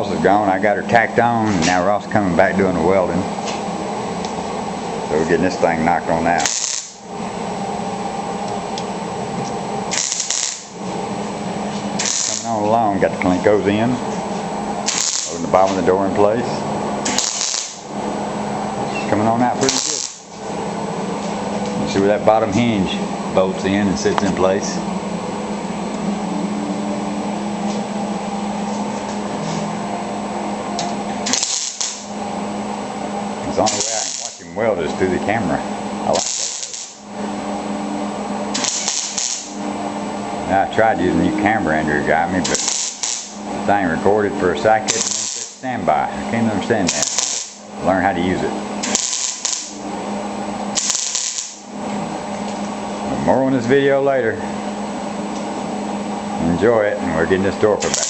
Ross is gone. I got her tacked on, and now Ross coming back doing the welding. So we're getting this thing knocked on out. Coming on along, got the Klinkos in. Holding the bottom of the door in place. It's coming on out pretty good. You see where that bottom hinge bolts in and sits in place. The only way I can watch him weld is through the camera. I like that though. Now, I tried using a new camera Andrew got me, but the thing recorded for a second and then said standby. I can't understand that. Learn how to use it. More on this video later. Enjoy it, and we're getting this door put back.